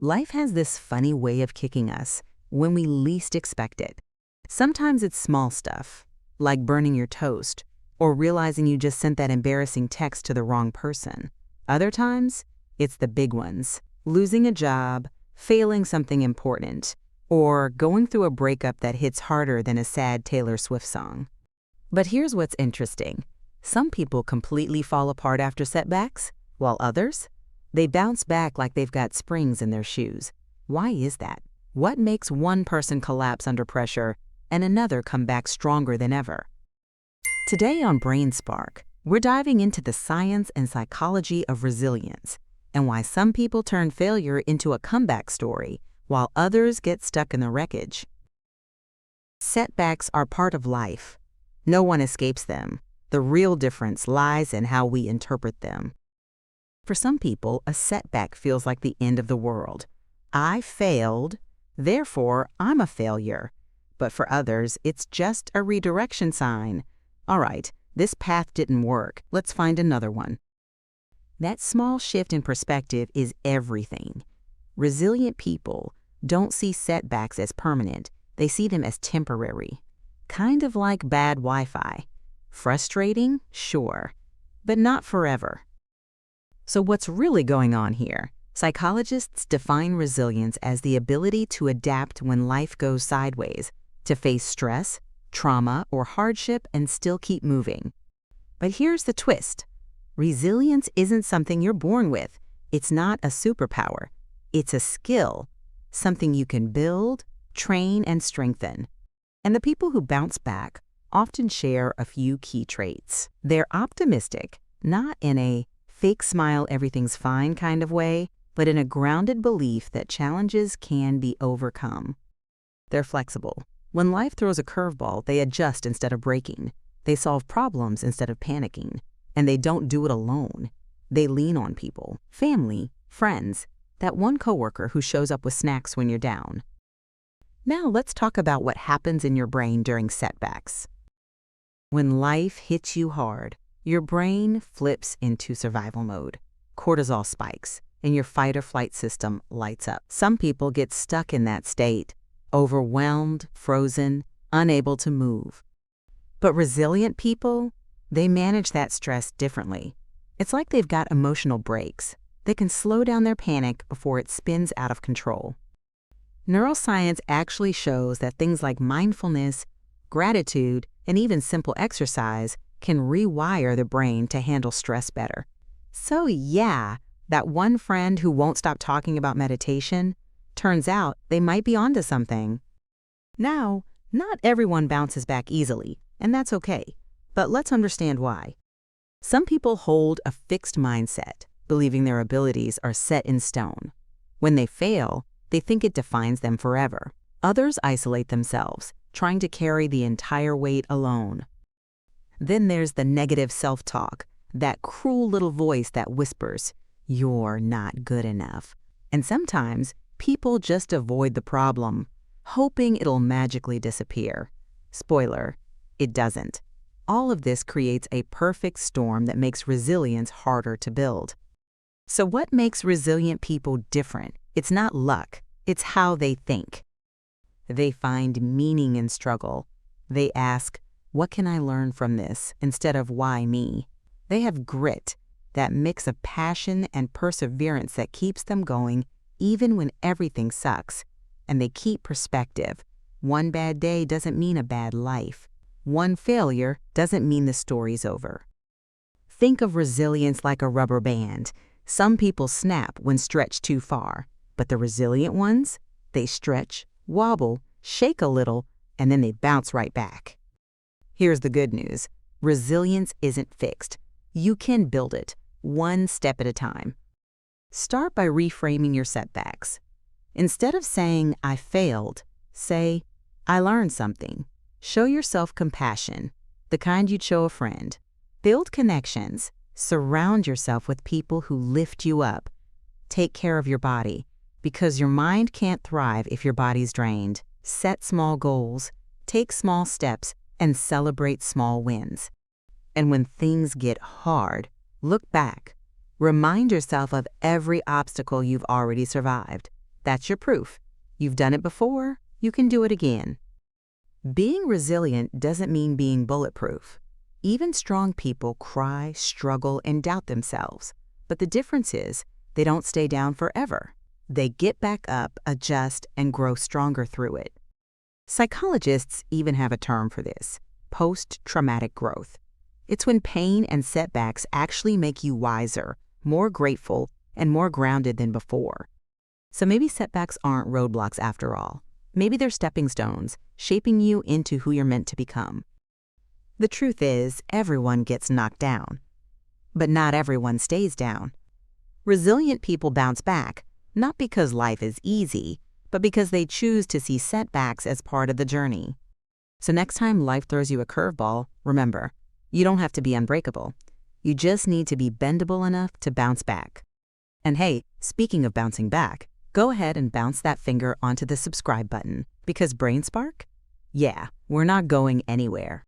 Life has this funny way of kicking us when we least expect it. Sometimes it's small stuff, like burning your toast or realizing you just sent that embarrassing text to the wrong person. Other times, it's the big ones, losing a job, failing something important, or going through a breakup that hits harder than a sad Taylor Swift song. But here's what's interesting. Some people completely fall apart after setbacks, while others, they bounce back like they've got springs in their shoes. Why is that? What makes one person collapse under pressure and another come back stronger than ever? Today on Brain Spark, we're diving into the science and psychology of resilience and why some people turn failure into a comeback story while others get stuck in the wreckage. Setbacks are part of life. No one escapes them. The real difference lies in how we interpret them. For some people, a setback feels like the end of the world. I failed, therefore I'm a failure. But for others, it's just a redirection sign. All right, this path didn't work. Let's find another one. That small shift in perspective is everything. Resilient people don't see setbacks as permanent. They see them as temporary. Kind of like bad Wi-Fi. Frustrating? Sure, but not forever. So what's really going on here? Psychologists define resilience as the ability to adapt when life goes sideways, to face stress, trauma, or hardship and still keep moving. But here's the twist. Resilience isn't something you're born with. It's not a superpower. It's a skill, something you can build, train, and strengthen. And the people who bounce back often share a few key traits. They're optimistic, not in a fake smile everything's fine kind of way, but in a grounded belief that challenges can be overcome. They're flexible. When life throws a curveball, they adjust instead of breaking. They solve problems instead of panicking. And they don't do it alone. They lean on people, family, friends, that one coworker who shows up with snacks when you're down. Now let's talk about what happens in your brain during setbacks. When life hits you hard, your brain flips into survival mode. Cortisol spikes, and your fight or flight system lights up. Some people get stuck in that state, overwhelmed, frozen, unable to move. But resilient people, they manage that stress differently. It's like they've got emotional brakes. They can slow down their panic before it spins out of control. Neuroscience actually shows that things like mindfulness, gratitude, and even simple exercise can rewire the brain to handle stress better. So yeah, that one friend who won't stop talking about meditation, turns out they might be onto something. Now, not everyone bounces back easily, and that's okay. But let's understand why. Some people hold a fixed mindset, believing their abilities are set in stone. When they fail, they think it defines them forever. Others isolate themselves, trying to carry the entire weight alone. Then there's the negative self-talk, that cruel little voice that whispers, "You're not good enough." And sometimes, people just avoid the problem, hoping it'll magically disappear. Spoiler, it doesn't. All of this creates a perfect storm that makes resilience harder to build. So what makes resilient people different? It's not luck, it's how they think. They find meaning in struggle. They ask, what can I learn from this, instead of why me? They have grit, that mix of passion and perseverance that keeps them going even when everything sucks. And they keep perspective. One bad day doesn't mean a bad life. One failure doesn't mean the story's over. Think of resilience like a rubber band. Some people snap when stretched too far, but the resilient ones, they stretch, wobble, shake a little, and then they bounce right back. Here's the good news. Resilience isn't fixed. You can build it, one step at a time. Start by reframing your setbacks. Instead of saying, "I failed," say, "I learned something." Show yourself compassion, the kind you'd show a friend. Build connections. Surround yourself with people who lift you up. Take care of your body, because your mind can't thrive if your body's drained. Set small goals, take small steps, and celebrate small wins. And when things get hard, look back. Remind yourself of every obstacle you've already survived. That's your proof. You've done it before, you can do it again. Being resilient doesn't mean being bulletproof. Even strong people cry, struggle, and doubt themselves. But the difference is, they don't stay down forever. They get back up, adjust, and grow stronger through it. Psychologists even have a term for this: post-traumatic growth. It's when pain and setbacks actually make you wiser, more grateful, and more grounded than before. So maybe setbacks aren't roadblocks after all. Maybe they're stepping stones, shaping you into who you're meant to become. The truth is, everyone gets knocked down. But not everyone stays down. Resilient people bounce back, not because life is easy, but because they choose to see setbacks as part of the journey. So next time life throws you a curveball, remember, you don't have to be unbreakable. You just need to be bendable enough to bounce back. And hey, speaking of bouncing back, go ahead and bounce that finger onto the subscribe button, because Brain Spark? Yeah, we're not going anywhere.